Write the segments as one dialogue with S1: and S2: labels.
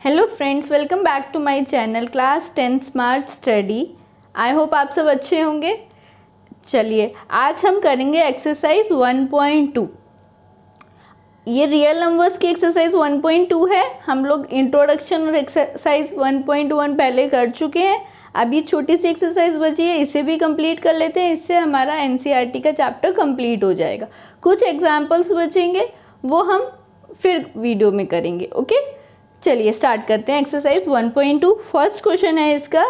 S1: Hello friends, welcome back to my channel class 10 smart study. I hope आप सब अच्छे होंगे। चलिए आज हम करेंगे एक्सरसाइज 1.2। ये रियल नंबर्स की एक्सरसाइज 1.2 है। हम लोग इंट्रोडक्शन और एक्सरसाइज 1.1 पहले कर चुके हैं। अब ये छोटी सी एक्सरसाइज बची है, इसे भी कंप्लीट कर लेते हैं। इससे हमारा एनसीईआरटी का चैप्टर कंप्लीट हो जाएगा। कुछ एग्जाम्पल्स बचेंगे, वो हम फिर वीडियो में करेंगे। ओके, चलिए स्टार्ट करते हैं एक्सरसाइज 1.2। फर्स्ट क्वेश्चन है इसका,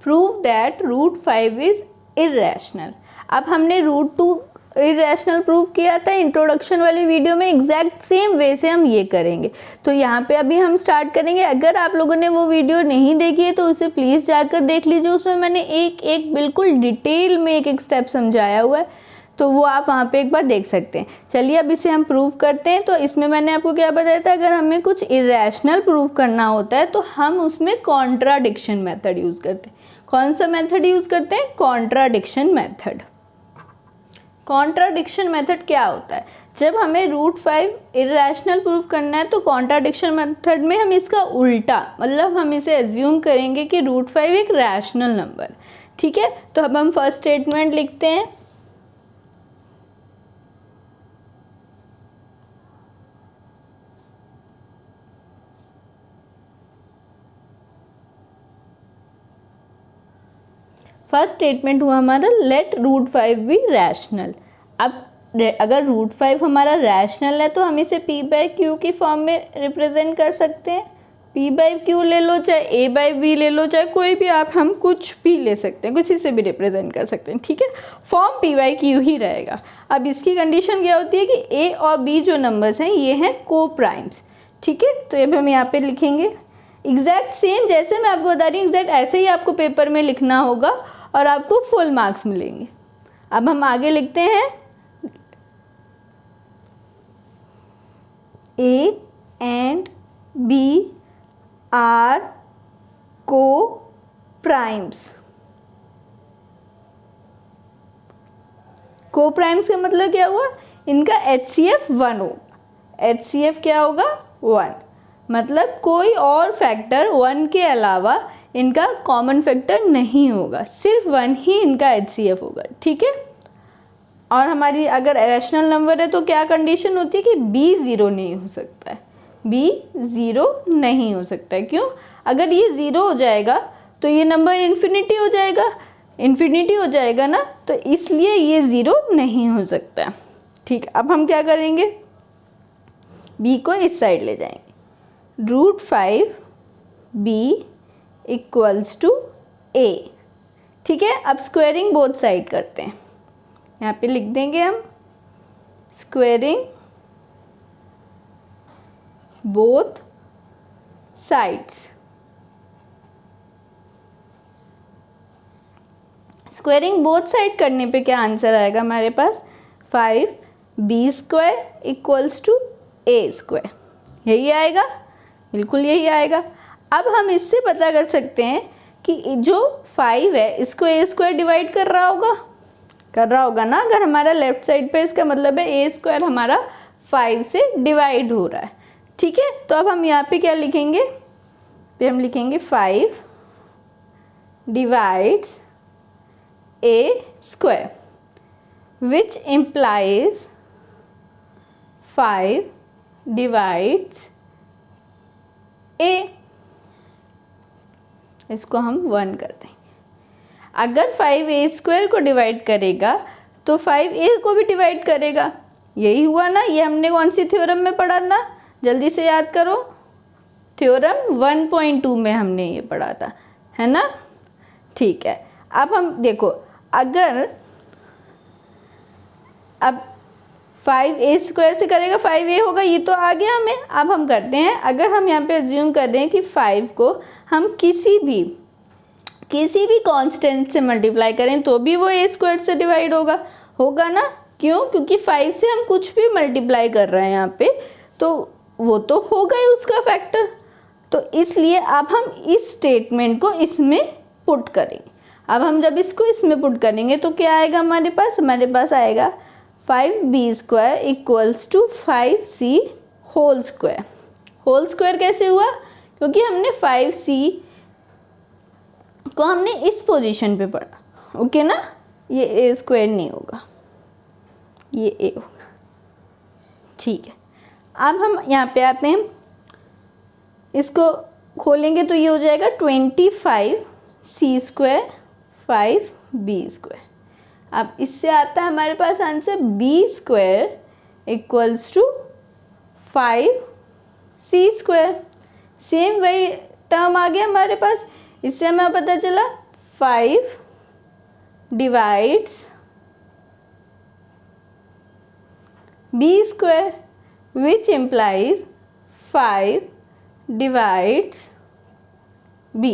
S1: prove that root 5 is irrational. अब हमने रूट 2 इरेशनल प्रूव किया था इंट्रोडक्शन वाली वीडियो में, एग्जैक्ट सेम वे से हम ये करेंगे। तो यहाँ पे अभी हम स्टार्ट करेंगे। अगर आप लोगों ने वो वीडियो नहीं देखी है तो उसे प्लीज़ जाकर देख लीजिए। उसमें मैंने एक एक बिल्कुल डिटेल में एक एक स्टेप समझाया हुआ है, तो वो आप वहाँ पे एक बार देख सकते हैं। चलिए अब इसे हम प्रूव करते हैं। तो इसमें मैंने आपको क्या बताया था, अगर हमें कुछ इरेशनल प्रूव करना होता है तो हम उसमें कॉन्ट्राडिक्शन मेथड यूज़ करते हैं। कौन सा मेथड यूज़ करते हैं? Contradiction method. कॉन्ट्राडिक्शन मेथड क्या होता है? जब हमें रूट 5 इरेशनल प्रूव करना है तो कॉन्ट्राडिक्शन मेथड में हम इसका उल्टा, मतलब हम इसे एज्यूम करेंगे कि रूट 5 एक रैशनल नंबर। ठीक है, तो अब हम फर्स्ट स्टेटमेंट लिखते हैं। फर्स्ट स्टेटमेंट हुआ हमारा, लेट रूट 5 बी रैशनल। अब अगर रूट 5 हमारा रैशनल है तो हम इसे p/q की फॉर्म में रिप्रेजेंट कर सकते हैं। p/q ले लो, चाहे a/b ले लो, चाहे कोई भी आप, हम कुछ भी ले सकते हैं, किसी से भी रिप्रेजेंट कर सकते हैं। ठीक है, फॉर्म p/q ही रहेगा। अब इसकी कंडीशन क्या होती है कि a और b जो नंबर्स हैं ये हैं को प्राइम्स। ठीक है, तो अब हम यहाँ पे लिखेंगे एग्जैक्ट सेम, जैसे मैं आपको बता रही हूँ एग्जैक्ट ऐसे ही आपको पेपर में लिखना होगा और आपको फुल मार्क्स मिलेंगे। अब हम आगे लिखते हैं, A and B are co-primes। co-primes का मतलब क्या हुआ? इनका HCF 1 होगा। HCF क्या होगा? 1। मतलब कोई और फैक्टर 1 के अलावा इनका कॉमन फैक्टर नहीं होगा, सिर्फ 1 ही इनका HCF होगा। ठीक है, और हमारी अगर रैशनल नंबर है तो क्या कंडीशन होती है कि b 0 नहीं हो सकता है। b 0 नहीं हो सकता है। क्यों? अगर ये 0 हो जाएगा तो ये नंबर इन्फिनिटी हो जाएगा, इन्फिनिटी हो जाएगा ना, तो इसलिए ये 0 नहीं हो सकता। ठीक, अब हम क्या करेंगे, b को इस साइड ले जाएंगे। Root 5 b equals to a। ठीक है, अब स्क्वायरिंग बोथ साइड करते हैं। यहाँ पे लिख देंगे हम squaring both sides. Squaring both side करने पे क्या आंसर आएगा हमारे पास? 5b² equals to a²। यही आएगा, बिल्कुल यही आएगा। अब हम इससे पता कर सकते हैं कि जो 5 है इसको a² डिवाइड कर रहा होगा ना। अगर हमारा लेफ्ट साइड पे, इसका मतलब है a² हमारा 5 से डिवाइड हो रहा है। ठीक है, तो अब हम यहाँ पे क्या लिखेंगे? पे हम लिखेंगे 5 divides a² which implies 5 divides a। इसको हम 1 कर देंगे। अगर 5a² को डिवाइड करेगा तो 5a को भी डिवाइड करेगा। यही हुआ ना, ये हमने कौन सी थ्योरम में पढ़ा ना, जल्दी से याद करो, थ्योरम 1.2 में हमने ये पढ़ा था, है ना। ठीक है, अब हम देखो, अगर अब 5a² से करेगा 5a होगा, ये तो आ गया हमें। अब हम करते हैं, अगर हम यहाँ पे अज्यूम कर रहे हैं कि 5 को हम किसी भी कांस्टेंट से मल्टीप्लाई करें तो भी वो a² से डिवाइड होगा ना। क्यों? क्योंकि 5 से हम कुछ भी मल्टीप्लाई कर रहे हैं यहाँ पे, तो वो तो होगा ही उसका फैक्टर। तो इसलिए अब हम इस स्टेटमेंट को इसमें पुट करेंगे। अब हम जब इसको इसमें पुट करेंगे तो क्या आएगा हमारे पास? हमारे पास आएगा 5b² equals to 5c whole square. Whole square कैसे हुआ? क्योंकि हमने 5c को हमने इस पोजीशन पे पढ़ा, ओके ना। ये ए स्क्वायर नहीं होगा, ये ए होगा, ठीक है। अब हम यहाँ पे आते हैं, इसको खोलेंगे तो ये हो जाएगा 25c स्क्वायर 5b स्क्वायर। अब इससे आता है हमारे पास answer b square equals to 5c square. Same वही टर्म आ गया हमारे पास, इससे हमें पता चला 5 divides b square which implies 5 divides b।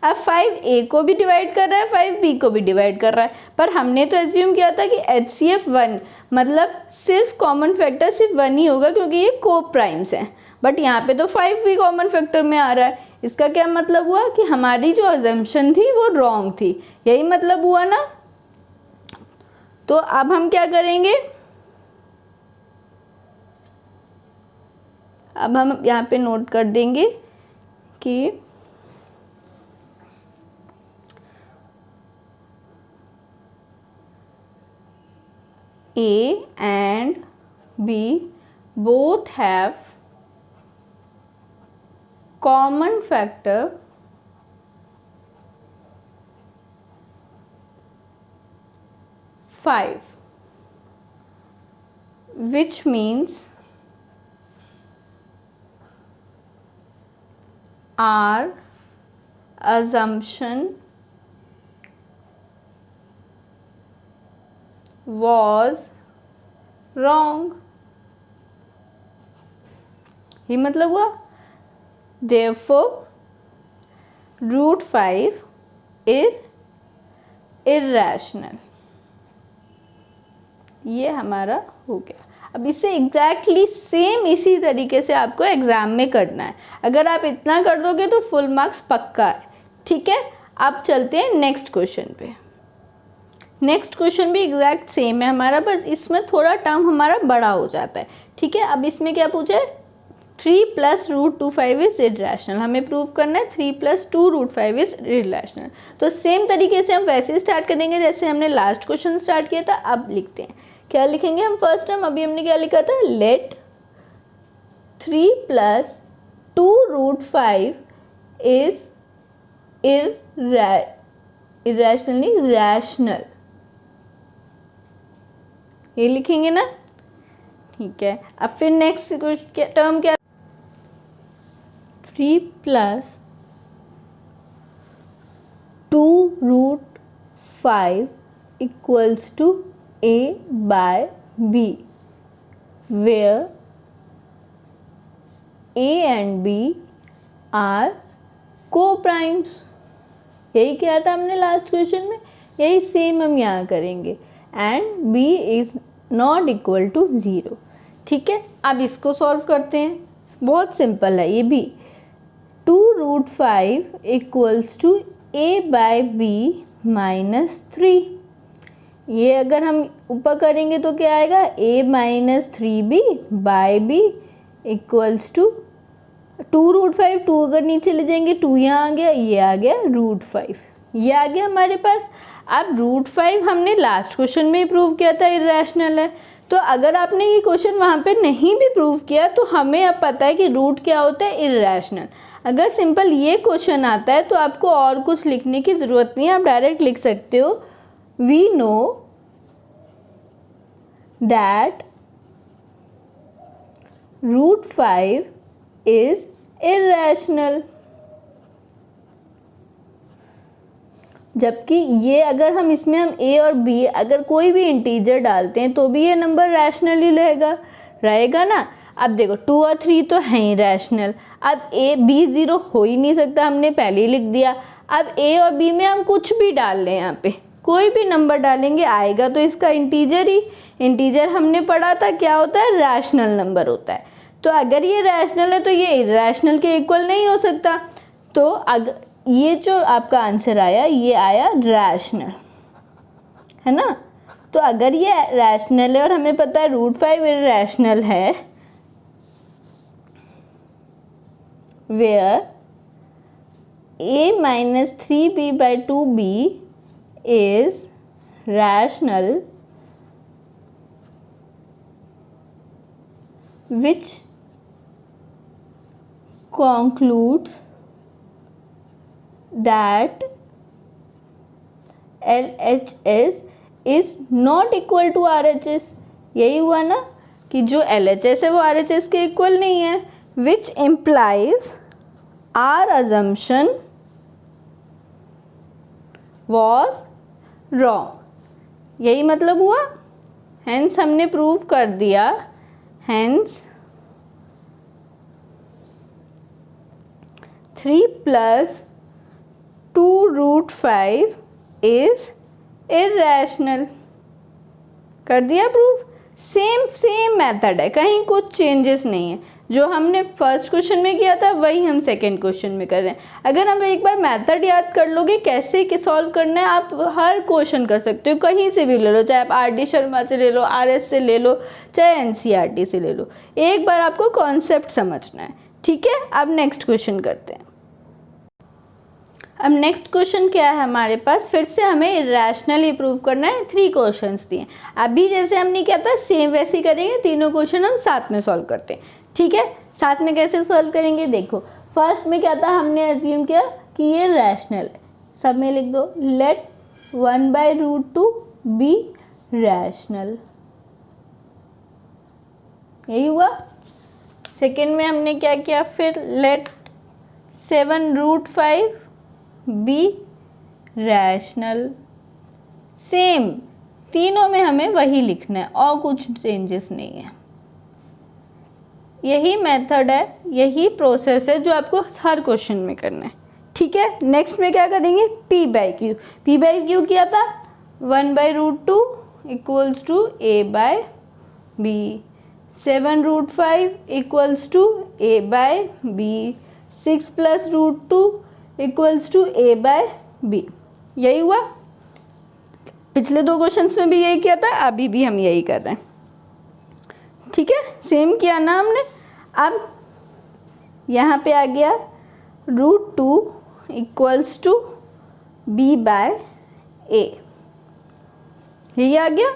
S1: अब 5a को भी डिवाइड कर रहा है, 5b को भी डिवाइड कर रहा है, पर हमने तो एज्यूम किया था कि HCF 1 मतलब सिर्फ कॉमन फैक्टर सिर्फ 1 ही होगा क्योंकि ये को प्राइम्स हैं, बट यहाँ पे तो 5 भी कॉमन फैक्टर में आ रहा है। इसका क्या मतलब हुआ कि हमारी जो अजम्पशन थी वो रॉन्ग थी, यही मतलब हुआ ना। तो अब हम क्या करेंगे, अब हम यहाँ पे नोट कर देंगे कि A and B both have common factor 5, which means our assumption was wrong। ये मतलब हुआ therefore √5 is irrational। ये हमारा हो गया। अब इसे एग्जैक्टली सेम इसी तरीके से आपको एग्जाम में करना है। अगर आप इतना कर दोगे तो फुल मार्क्स पक्का है, ठीक है। अब चलते हैं नेक्स्ट क्वेश्चन पे। नेक्स्ट क्वेश्चन भी एग्जैक्ट सेम है हमारा, बस इसमें थोड़ा टर्म हमारा बड़ा हो जाता है, ठीक है। अब इसमें क्या पूछा है, 3 + √25 इज इररेशनल। हमें प्रूव करना है 3 + 2 √5 इज इररेशनल। तो सेम तरीके से हम वैसे ही स्टार्ट करेंगे जैसे हमने लास्ट क्वेश्चन स्टार्ट किया था। अब लिखते हैं, क्या लिखेंगे हम फर्स्ट टाइम, अभी हमने क्या लिखा था, लेट 3 + 2 √5 इज इररेशनली रैशनल, ये लिखेंगे ना, ठीक है। अब फिर नेक्स्ट टर्म क्या, 3 + 2 √5 equals to A/B, where A and B are co-primes। यही किया था हमने लास्ट क्वेश्चन में, यही सेम हम यहाँ करेंगे। And B is not equal to 0, ठीक है। अब इसको सॉल्व करते हैं, बहुत सिंपल है ये भी। 2 √5 इक्वल्स टू A/B -3। ये अगर हम ऊपर करेंगे तो क्या आएगा, A - 3B/B इक्वल्स टू 2 √5। 2 अगर नीचे ले जाएंगे 2 यहाँ आ गया, ये आ गया √5, ये आ गया हमारे पास। अब √5 हमने लास्ट क्वेश्चन में ही प्रूव किया था इररेशनल है, तो अगर आपने ये क्वेश्चन वहाँ पे नहीं भी प्रूव किया तो हमें अब पता है कि रूट क्या होता है, इररेशनल। अगर सिंपल ये क्वेश्चन आता है तो आपको और कुछ लिखने की ज़रूरत नहीं है, आप डायरेक्ट लिख सकते हो, we know that √5 is irrational। जबकि ये अगर हम इसमें हम A और B अगर कोई भी इंटीजर डालते हैं तो भी ये नंबर रैशनल ही रहेगा ना। अब देखो 2 और 3 तो हैं ही रैशनल, अब B 0 हो ही नहीं सकता, हमने पहले ही लिख दिया। अब A और B में हम कुछ भी डाल लें, यहाँ पे कोई भी नंबर डालेंगे आएगा तो इसका इंटीजर ही। इंटीजर हमने पढ़ा था क्या होता है, रैशनल नंबर होता है। तो अगर ये रैशनल है तो ये इररेशनल के इक्वल नहीं हो सकता। तो अगर ये जो आपका आंसर आया ये आया रैशनल, है ना। तो अगर ये रैशनल है और हमें पता है √5 इररेशनल है, where a minus 3b by 2b is rational, which concludes that LHS is not equal to RHS। यही हुआ ना कि जो LHS है वो RHS के इक्वल नहीं है, which implies our assumption was wrong। यही मतलब हुआ, hence हमने प्रूव कर दिया, hence 3 plus 2 root 5 is irrational। कर दिया प्रूफ। सेम मेथड है, कहीं कुछ चेंजेस नहीं है। जो हमने फर्स्ट क्वेश्चन में किया था वही हम सेकंड क्वेश्चन में कर रहे हैं। अगर हम एक बार मेथड याद कर लोगे कैसे सॉल्व करना है, आप हर क्वेश्चन कर सकते हो, कहीं से भी ले लो, चाहे आप RD शर्मा से ले लो, RS से ले लो, चाहे NCERT से ले लो। एक बार आपको कॉन्सेप्ट समझना है, ठीक है। अब नेक्स्ट क्वेश्चन करते हैं। अब नेक्स्ट क्वेश्चन क्या है हमारे पास, फिर से हमें इरेशनली प्रूव करना है। 3 क्वेश्चंस दिए, अभी जैसे हमने किया था सेम वैसे ही करेंगे। तीनों क्वेश्चन हम साथ में सॉल्व करते हैं, ठीक है। साथ में कैसे सॉल्व करेंगे, देखो फर्स्ट में क्या था, हमने अज्यूम किया कि ये रैशनल है, सब में लिख दो, लेट 1/√2 बी रैशनल, यही हुआ। सेकेंड में हमने क्या किया, फिर लेट 7√5 बी रैशनल। सेम तीनों में हमें वही लिखना है और कुछ चेंजेस नहीं है। यही मेथड है, यही प्रोसेस है जो आपको हर क्वेश्चन में करना है, ठीक है। नेक्स्ट में क्या करेंगे, P/Q। P/Q किया था 1/√2 equals to A/B, 7√5 equals to A/B, 6 + √2 equals to A/B। यही हुआ। पिछले 2 क्वेश्चंस में भी यही किया था, अभी भी हम यही कर रहे हैं, ठीक है। सेम किया ना हमने। अब यहाँ पे आ गया √2 इक्वल्स टू B/A, यही आ गया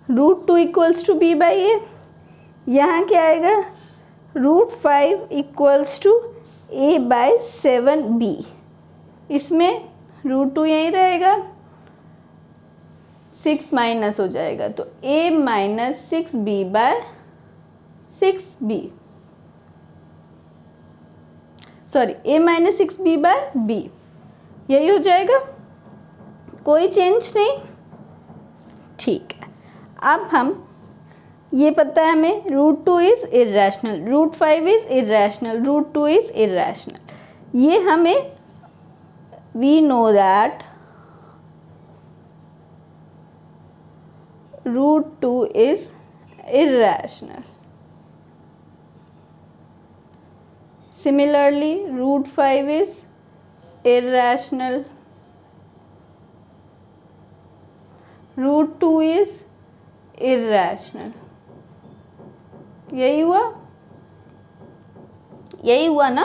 S1: √2 इक्वल्स टू B/A। यहाँ क्या आएगा, √5 इक्वल्स टू A/7B। इसमें √2 यहीं रहेगा, 6 माइनस हो जाएगा तो A - 6B/6B, sorry A - 6B/B, यही हो जाएगा, कोई चेंज नहीं, ठीक है। अब हम ये पता है हमें √2 is irrational, √5 is irrational, √2 is irrational. ये हमें we know that √2 is irrational. Similarly, √5 is irrational. √2 is irrational. यही हुआ ना,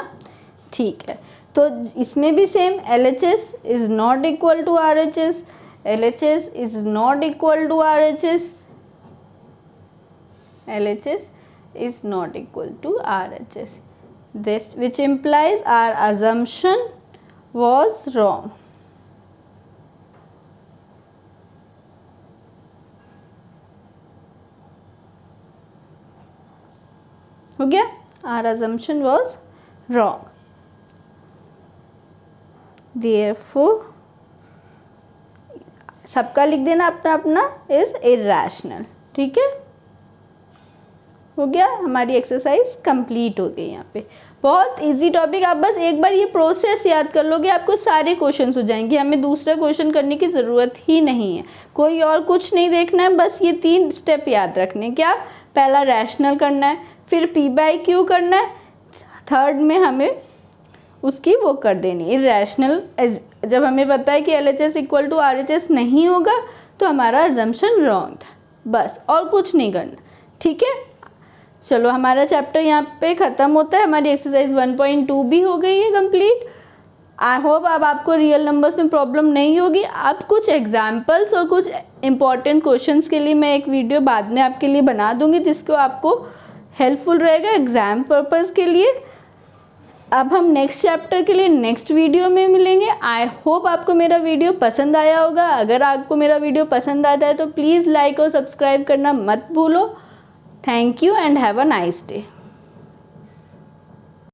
S1: ठीक है। तो इसमें भी same, LHS is not equal to RHS, LHS is not equal to RHS, LHS is not equal to RHS, this which implies our assumption was wrong। हो गया, our assumption was wrong, therefore सबका लिख देना अपना अपना, is irrational, ठीक है। हो गया, हमारी एक्सरसाइज कंप्लीट हो गई। यहाँ पे बहुत इजी टॉपिक, आप बस एक बार ये प्रोसेस याद कर लोगे आपको सारे क्वेश्चंस हो जाएंगे। हमें दूसरा क्वेश्चन करने की ज़रूरत ही नहीं है, कोई और कुछ नहीं देखना है, बस ये 3 स्टेप याद रखने। क्या, पहला रैशनल करना है, फिर P/Q करना है, थर्ड में हमें उसकी वो कर देनी इरेशनल। जब हमें पता है कि LHS इक्वल टू RHS नहीं होगा तो हमारा अजम्पशन रॉन्ग था, बस और कुछ नहीं करना, ठीक है। चलो हमारा चैप्टर यहाँ पे ख़त्म होता है, हमारी एक्सरसाइज 1.2 भी हो गई है कंप्लीट। आई होप अब आपको रियल नंबर्स में प्रॉब्लम नहीं होगी। अब कुछ एग्जाम्पल्स और कुछ इम्पॉर्टेंट क्वेश्चंस के लिए मैं एक वीडियो बाद में आपके लिए बना दूंगी, जिसको आपको हेल्पफुल रहेगा एग्ज़ाम पर्पज़ के लिए। अब हम नेक्स्ट चैप्टर के लिए नेक्स्ट वीडियो में मिलेंगे। आई होप आपको मेरा वीडियो पसंद आया होगा। अगर आपको मेरा वीडियो पसंद आता है तो प्लीज़ लाइक और सब्सक्राइब करना मत भूलो। Thank you and have a nice day.